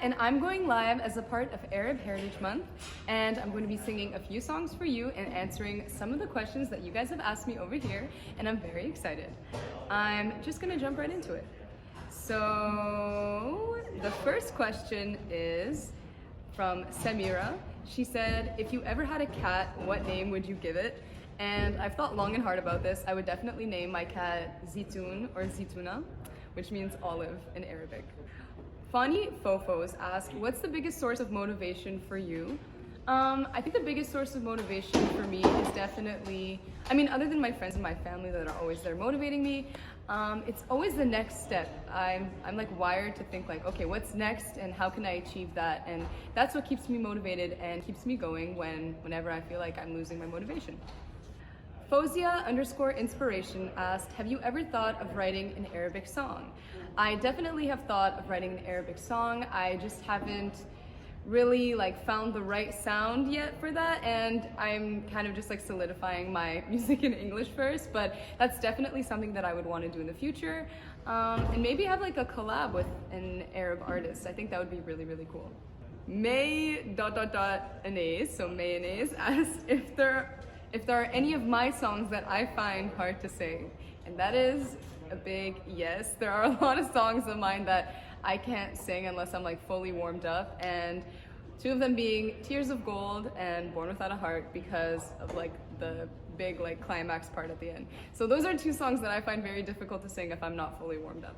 and I'm going live as a part of Arab Heritage Month, and I'm going to be singing a few songs for you and answering some of the questions that you guys have asked me over here, and I'm very excited. I'm just gonna jump right into it. So, the first question is from Samira. She said, if you ever had a cat, what name would you give it? And I've thought long and hard about this. I would definitely name my cat Zitoun or Zitouna, which means olive in Arabic. Fani Fofos asked, what's the biggest source of motivation for you? I think the biggest source of motivation for me is definitely, other than my friends and my family that are always there motivating me, it's always the next step. I'm like wired to think like, okay, what's next and how can I achieve that? And that's what keeps me motivated and keeps me going whenever I feel like I'm losing my motivation. Faouzia_inspiration asked, have you ever thought of writing an Arabic song? I definitely have thought of writing an Arabic song. I just haven't really found the right sound yet for that, and I'm kind of just solidifying my music in English first, but that's definitely something that I would want to do in the future. And maybe have a collab with an Arab artist. I think that would be really, really cool. May.anais, so mayonnaise, asked if there are any of my songs that I find hard to sing. And that is a big yes. There are a lot of songs of mine that I can't sing unless I'm fully warmed up, and two of them being Tears of Gold and Born Without a Heart, because of the big climax part at the end. So those are two songs that I find very difficult to sing if I'm not fully warmed up.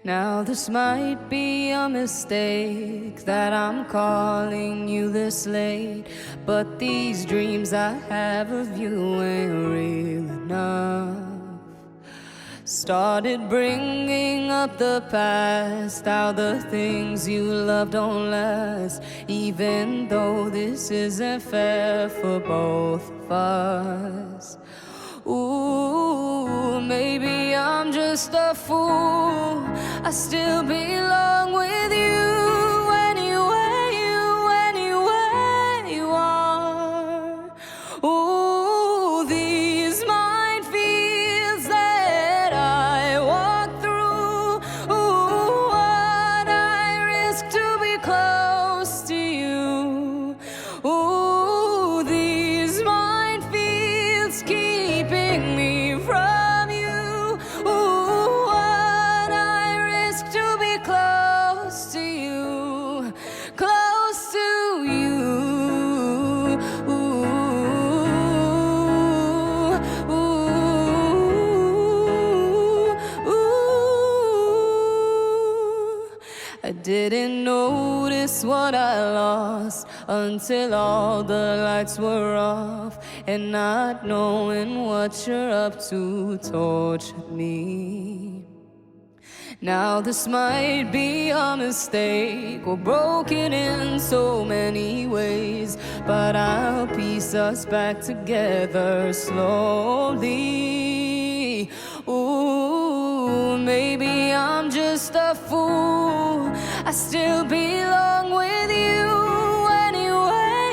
Now this might be a mistake that I'm calling you this late, but these dreams I have of you ain't real enough. Started bringing up the past, how the things you love don't last, even though this isn't fair for both of us. Ooh, maybe I'm just a fool. I still belong with you anywhere you are. Ooh, these minefields that I walk through. Ooh, what I risk to be close to you. Ooh, these minefields keeping me from you. Ooh, what I risk to be close to you, close to you. Ooh, ooh, ooh. I didn't notice what I lost until all the lights were off, and not knowing what you're up to tortured me. Now this might be a mistake, we're broken in so many ways, but I'll piece us back together slowly. Ooh, maybe I'm just a fool. I still belong with you anywhere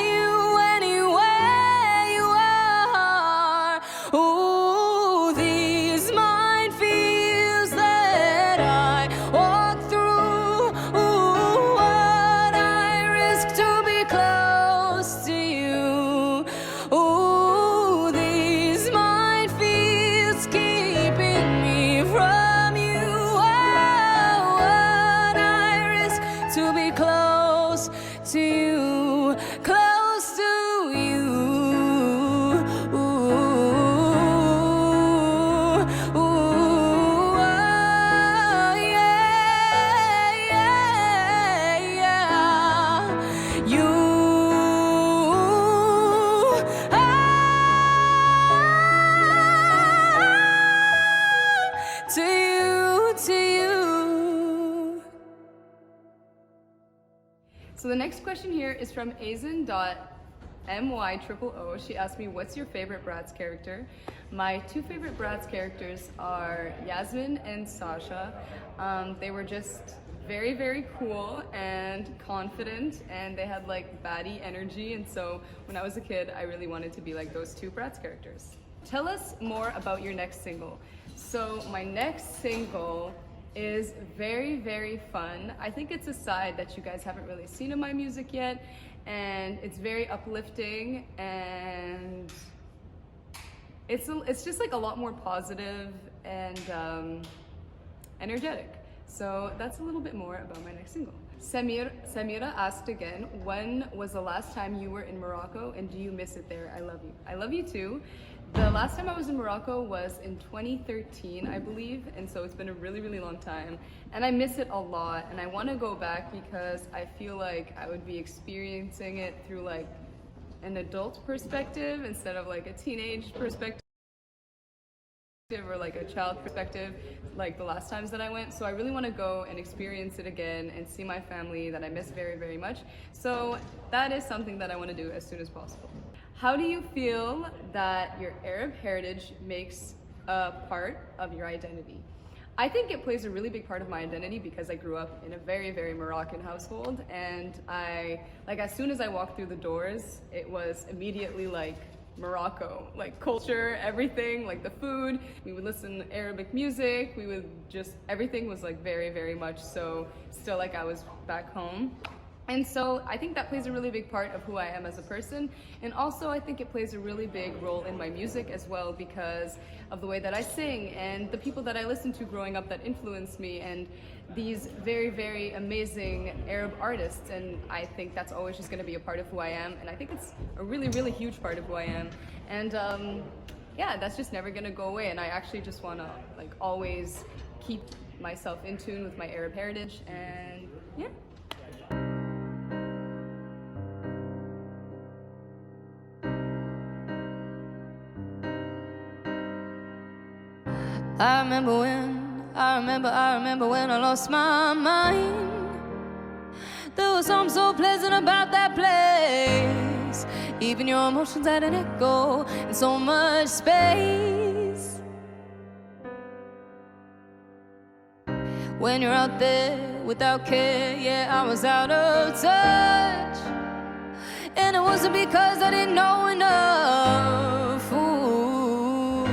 you are. Ooh, these minefields that I walk through. Ooh, what I risk to be close to you. Ooh, these minefields keeping me from you. Oh, what I risk to be close to you, close to you. Ooh, ooh, oh, yeah, yeah. You, to you. So the next question here is from Azen.my0000. She asked me, what's your favorite Bratz character? My two favorite Bratz characters are Yasmin and Sasha. They were just very, very cool and confident, and they had like baddie energy. And so when I was a kid, I really wanted to be like those two Bratz characters. Tell us more about your next single. So my next single is very, very fun. I think it's a side that you guys haven't really seen in my music yet, and it's very uplifting, and it's just like a lot more positive and energetic. So that's a little bit more about my next single. Samira asked again, when was the last time you were in Morocco and do you miss it there? I love you. I love you too. The last time I was in Morocco was in 2013, I believe, and so it's been a really, really long time. And I miss it a lot, and I want to go back because I feel like I would be experiencing it through like an adult perspective instead of like a teenage perspective or like a child perspective like the last times that I went. So I really want to go and experience it again and see my family that I miss very, very much. So that is something that I want to do as soon as possible. How do you feel that your Arab heritage makes a part of your identity? I think it plays a really big part of my identity because I grew up in a very, very Moroccan household, and as soon as I walked through the doors, it was immediately like Morocco, like culture, everything, like the food. We would listen to Arabic music. We would everything was like very, very much so still like I was back home. And so I think that plays a really big part of who I am as a person. And also I think it plays a really big role in my music as well because of the way that I sing and the people that I listened to growing up that influenced me and these very, very amazing Arab artists. And I think that's always just gonna be a part of who I am. And I think it's a really, really huge part of who I am. And yeah, that's just never gonna go away. And I actually just wanna like always keep myself in tune with my Arab heritage and yeah. I remember when I lost my mind. There was something so pleasant about that place. Even your emotions had an echo in so much space. When you're out there without care, yeah, I was out of touch. And it wasn't because I didn't know enough. Ooh,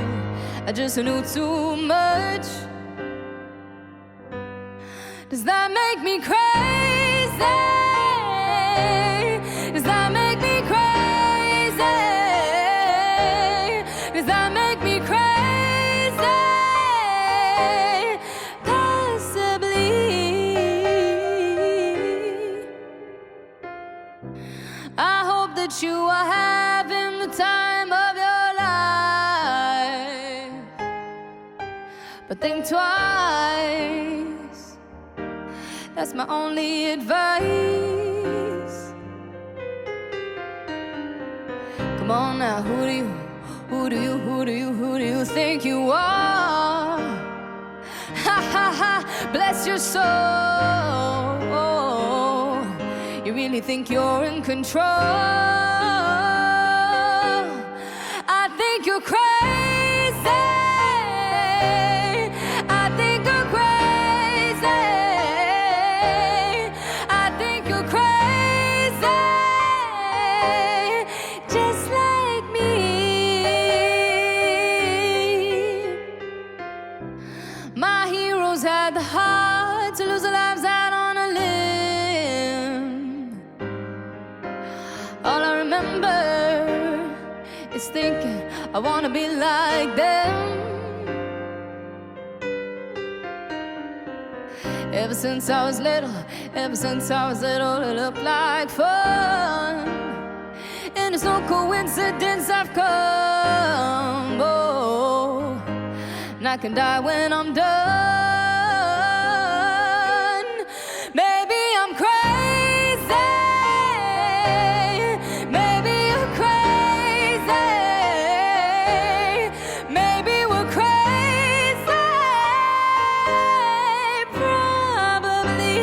I just knew too much. Does that make me crazy? Does that make me crazy? Does that make me crazy? Possibly. I hope that you are having the time of your life, but think twice. That's my only advice. Come on now, who do you think you are? Ha ha ha, bless your soul. You really think you're in control? I think you're crazy. My heroes had the heart to lose their lives out on a limb. All I remember is thinking I wanna be like them. Ever since I was little, it looked like fun. And it's no coincidence I've come. Oh, and I can die when I'm done. Maybe I'm crazy. Maybe you're crazy. Maybe we're crazy. Probably.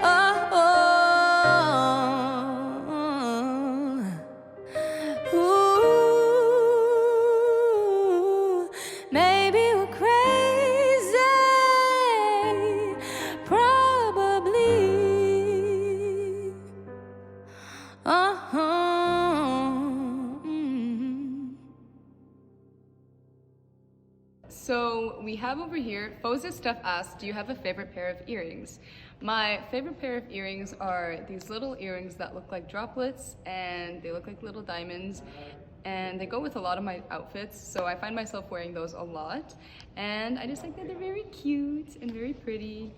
Oh, ooh. Maybe we're So we have over here, Faouzia Stuff asked, do you have a favorite pair of earrings? My favorite pair of earrings are these little earrings that look like droplets and they look like little diamonds and they go with a lot of my outfits, so I find myself wearing those a lot and I just think that they're very cute and very pretty.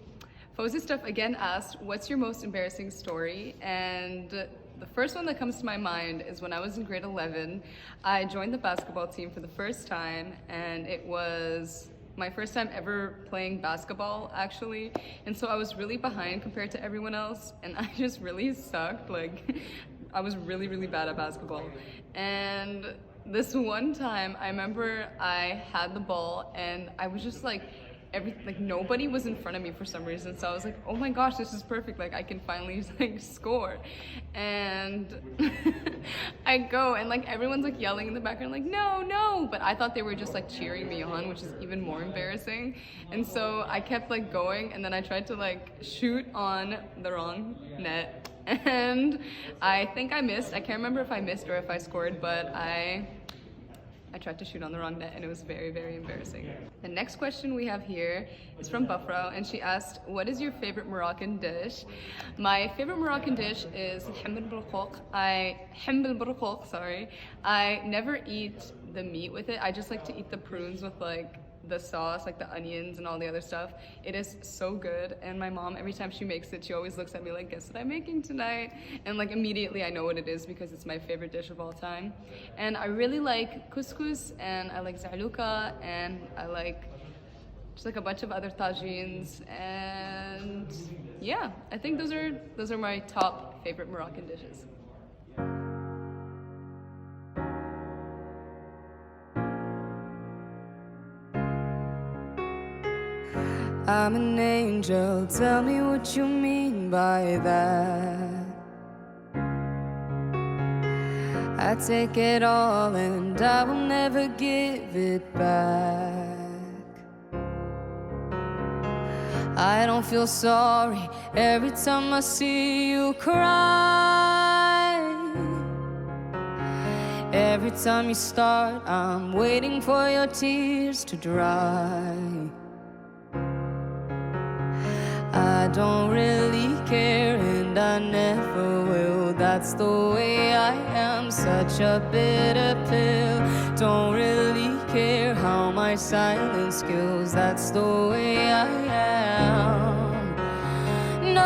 Faouzia Stuff again asked, what's your most embarrassing story? And the first one that comes to my mind is when I was in grade 11, I joined the basketball team for the first time and it was my first time ever playing basketball actually, and so I was really behind compared to everyone else and I just really sucked. Like I was really bad at basketball. And this one time I remember I had the ball and I was just like nobody was in front of me for some reason, so I was like, oh my gosh, this is perfect, like I can finally like score. And I go and like everyone's like yelling in the background like no, but I thought they were just like cheering me on, which is even more embarrassing. And so I kept like going and then I tried to like shoot on the wrong net and I think I missed. I can't remember if I missed or if I scored, but I tried to shoot on the wrong net and it was very embarrassing. The next question we have here is from Bafra and she asked, what is your favorite Moroccan dish? My favorite Moroccan dish is I never eat the meat with it. I just like to eat the prunes with like the sauce, like the onions and all the other stuff. It is so good, and my mom, every time she makes it, she always looks at me like, guess what I'm making tonight? And like immediately I know what it is because it's my favorite dish of all time. And I really like couscous and I like zaluka and I like just like a bunch of other tagines, and yeah, I think those are my top favorite Moroccan dishes. I'm an angel, tell me what you mean by that. I take it all and I will never give it back. I don't feel sorry every time I see you cry. Every time you start, I'm waiting for your tears to dry. I don't really care and I never will. That's the way I am, such a bitter pill. Don't really care how my silence kills. That's the way I am. No,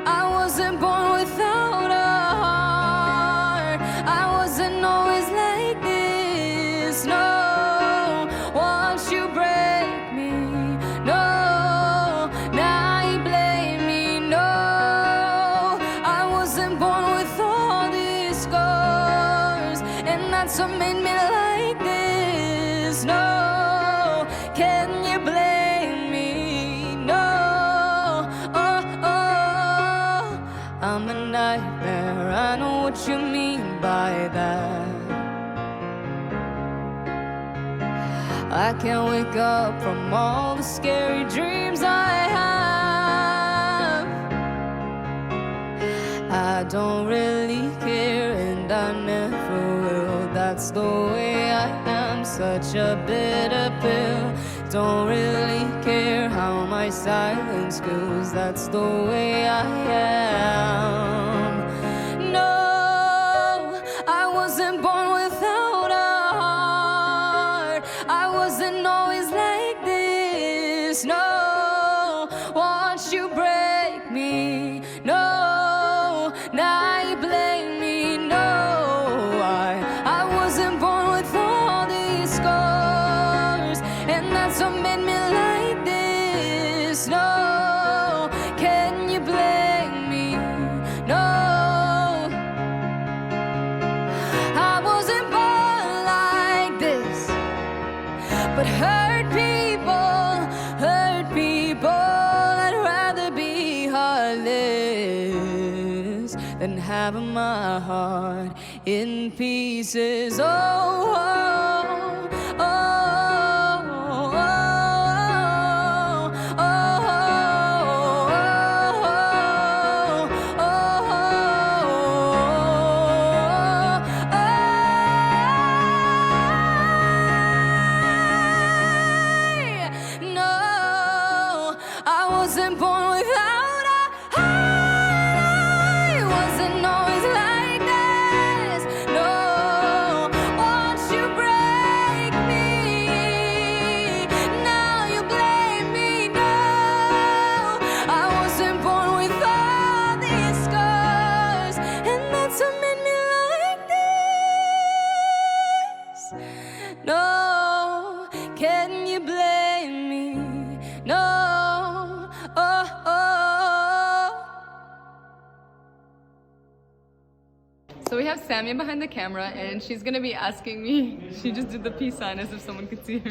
I wasn't born without a heart. I wasn't always like this. No, once you break me, no. That's what made me like this. No, can you blame me? No, I'm a nightmare, I know what you mean by that. I can't wake up from all the scary dreams I have. I don't really care and I never will. That's the way I am, such a bitter pill. Don't really care how my silence goes. That's the way I am. No, I wasn't born without a heart. I wasn't always like this. No, once you break me, no, now you blame me. No, I wasn't born with all these scars, and that's what made me like this. No, can you blame me? No, I wasn't born like this, but hurt people, I'd rather be heartless than having my heart in pieces. Oh, oh, oh, oh, oh, So we have Samia behind the camera, and she's gonna be asking me, she just did the peace sign as if someone could see her.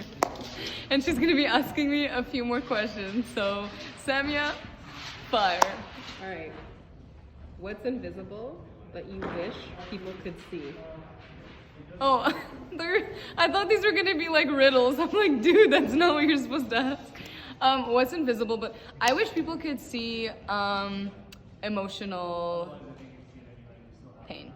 And she's gonna be asking me a few more questions. So, Samia, fire. All right. What's invisible but you wish people could see? Oh, I thought these were gonna be like riddles. I'm like, dude, that's not what you're supposed to ask. What's invisible, but I wish people could see emotional pain.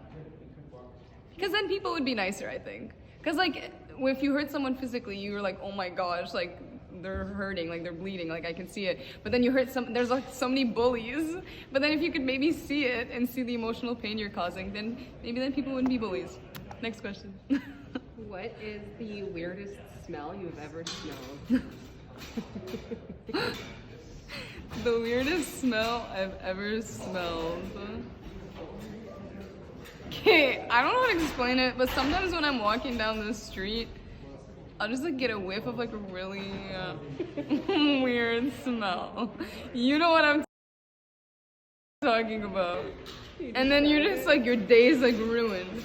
Because then people would be nicer, I think. Because like, if you hurt someone physically, you're like, oh my gosh, like they're hurting, like they're bleeding, like I can see it. But then you hurt there's like so many bullies. But then if you could maybe see it and see the emotional pain you're causing, then maybe then people wouldn't be bullies. Next question. What is the weirdest smell you've ever smelled? The weirdest smell I've ever smelled. Okay, I don't know how to explain it, but sometimes when I'm walking down the street, I'll just like get a whiff of like a really weird smell. You know what I'm talking about. And then you're just like, your day's like ruined.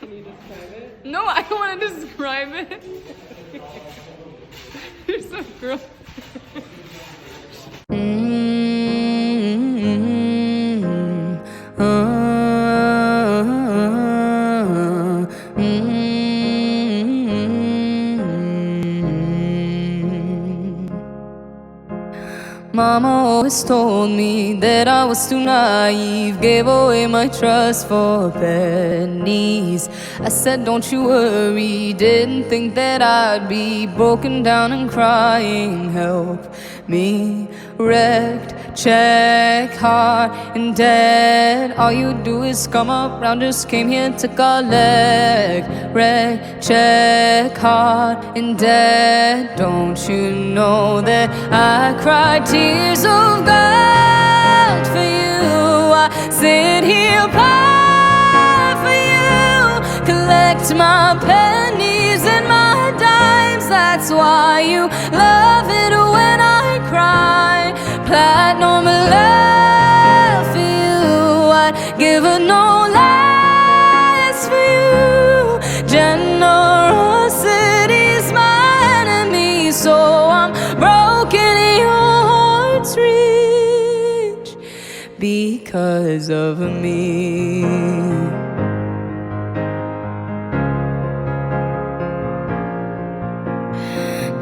Can you describe it? No, I don't want to describe it. You're so gross. Mama always told me that I was too naive, gave away my trust for pennies. I said, don't you worry, didn't think that I'd be broken down and crying. Help me, wrecked, check, heart and dead. All you do is come around, just came here to collect. Wreck, check, heart and dead. Don't you know that I cried tears of gold for you? I sit here proud for you, collect my pennies and my dimes. That's why you love it when I cry. Platinum love for you, I'd give her no less for you. Generosity's my enemy, so I'm broken, your heart's rich because of me.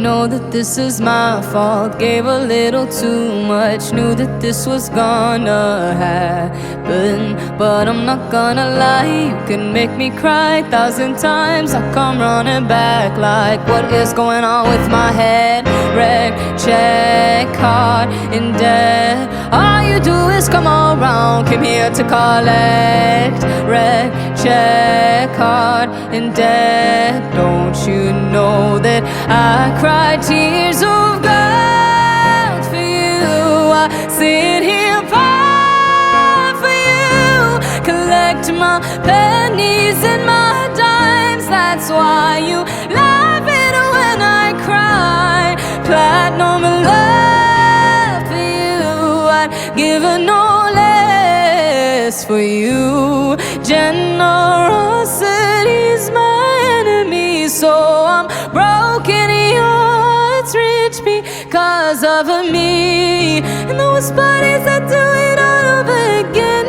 Know that this is my fault, gave a little too much, knew that this was gonna happen. But I'm not gonna lie, you can make me cry 1,000 times. I come running back like, what is going on with my head? Wreck, check, heart in debt. All you do is come around, came here to collect. Wreck, check, heart in debt. Don't you know that I cried tears of gold for you? I sit here proud for you, collect my pennies and my dimes. That's why you love it when I cry. Platinum love for you, I'd give her no less for you. Generosity's my enemy, so I'm broken, your heart's rich because of me. And those parties I do it all over again.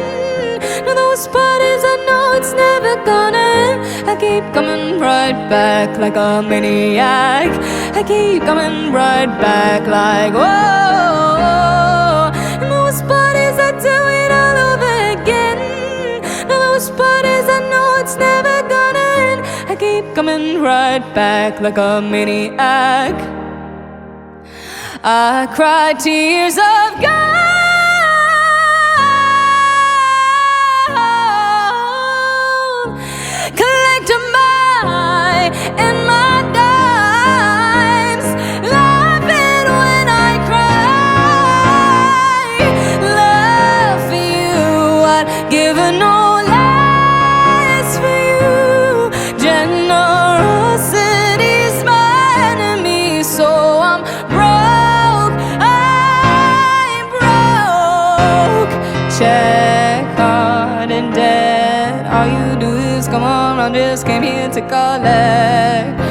And those parties I know it's never gonna end. I keep coming right back like a maniac. I keep coming right back like, whoa. And those parties I do it all over again. And those parties I know it's never gonna end. I keep coming right back like a maniac. I cried tears of gold, collect my and my dimes. Love it when I cry. Love for you, I'd give her no less for you. Generosity's my enemy, so I'm broke, check, hard and dead. that all you do is come on, I just came here to collect.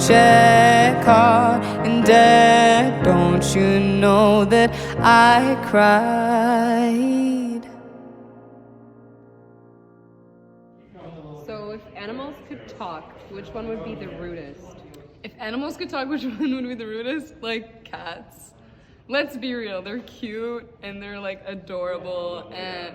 Check, caught in debt. Don't you know that I cried? So if animals could talk, which one would be the rudest? If animals could talk, which one would be the rudest? Like cats. Let's be real, they're cute and they're like adorable,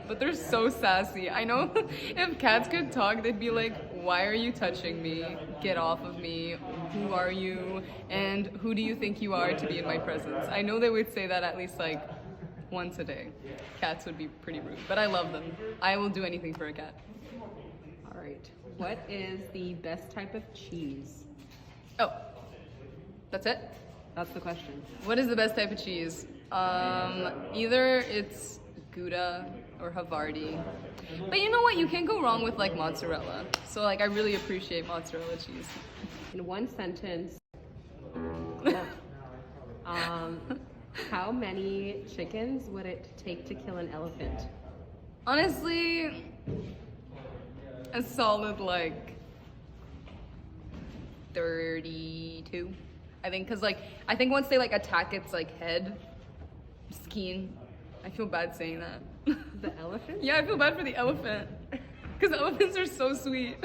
but they're so sassy. I know if cats could talk, they'd be like, why are you touching me? Get off of me. Who are you? And who do you think you are to be in my presence? I know they would say that at least like once a day. Cats would be pretty rude, but I love them. I will do anything for a cat. All right. What is the best type of cheese? Oh, that's it? That's the question. What is the best type of cheese? Either it's Gouda or Havarti. But you know what? You can't go wrong with like mozzarella. So like I really appreciate mozzarella cheese. In one sentence, how many chickens would it take to kill an elephant? Honestly, a solid like 32. I think, cause like I think once they like attack its like head, skin. I feel bad saying that. The elephant? Yeah, I feel bad for the elephant, cause elephants are so sweet.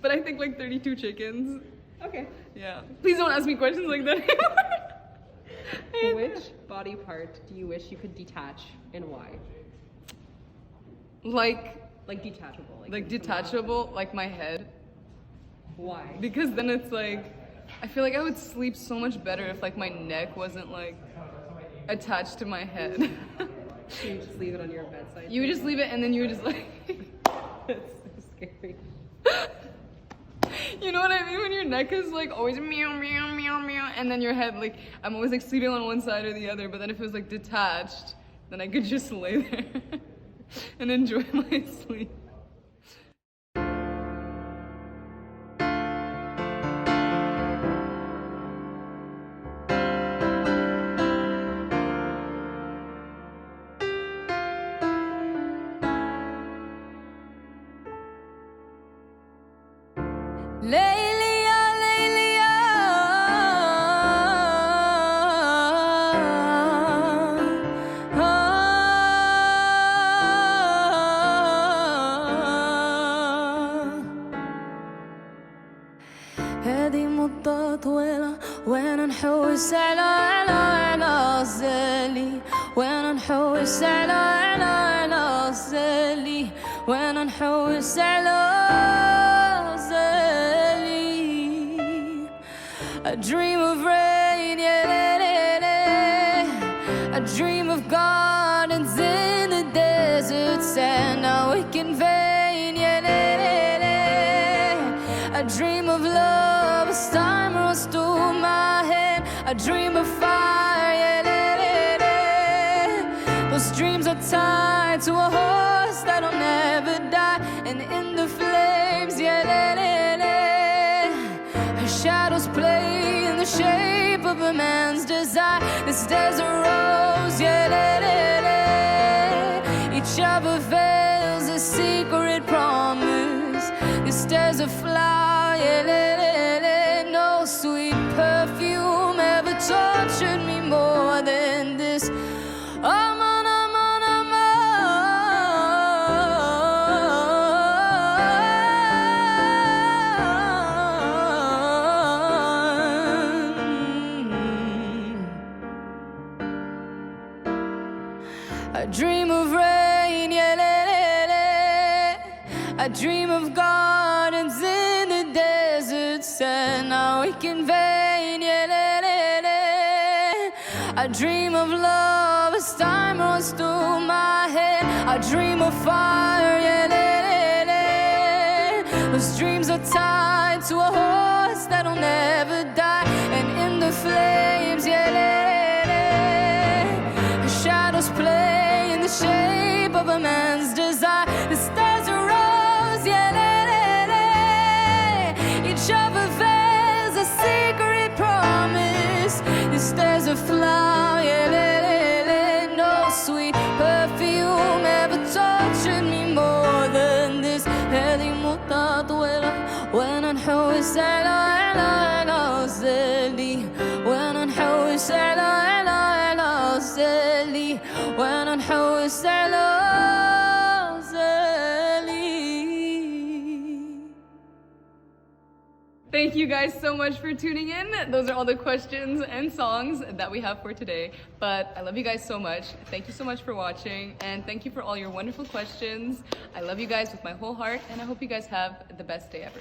But I think like 32 chickens. Okay. Yeah. Please don't ask me questions like that anymore. Which body part do you wish you could detach and why? Like detachable. like detachable, like my head. Why? Because then it's like, I feel like I would sleep so much better if like my neck wasn't like attached to my head. So you just leave it on your bedside? You would just leave it and then you would just like, That's so scary. you know what I mean? When your neck is like always meow, meow, meow, meow, and then your head, like, I'm always like sleeping on one side or the other, but then if it was like detached, then I could just lay there and enjoy my sleep. Laylia, Laylia, هذه مدة طويلة وين نحوس على زالي وين نحوس على زالي وين نحوس على I dream of rain, yeah, I dream of gardens in the desert sand, now we can vain, yeah, I dream of love as time runs through my head, I dream of fire, yeah, those dreams are tied to a horse that'll never die, and in the flames, yeah, her shadows play in the shape of a man's desire. This desert rose, yeah, each other veils a secret promise. This desert flower, yeah, no sweet perfume ever tortured me more than this. I dream of rain, yeah, I dream of gardens in the desert sand, now we can vain, yeah, I dream of love as time runs through my head, I dream of fire, yeah, those dreams are tied to a horse that'll never die, and in the flames, yeah, shadows play in the shape of a man's desire. The stars are rose, yeah, each other veils a secret promise. The stars are flower, yeah, no sweet perfume ever tortured me more than this. نحوس على زلي وانا نحوس على زلي وانا نحوس على Thank you guys so much for tuning in. Those are all the questions and songs that we have for today. But I love you guys so much. Thank you so much for watching, and thank you for all your wonderful questions. I love you guys with my whole heart, and I hope you guys have the best day ever.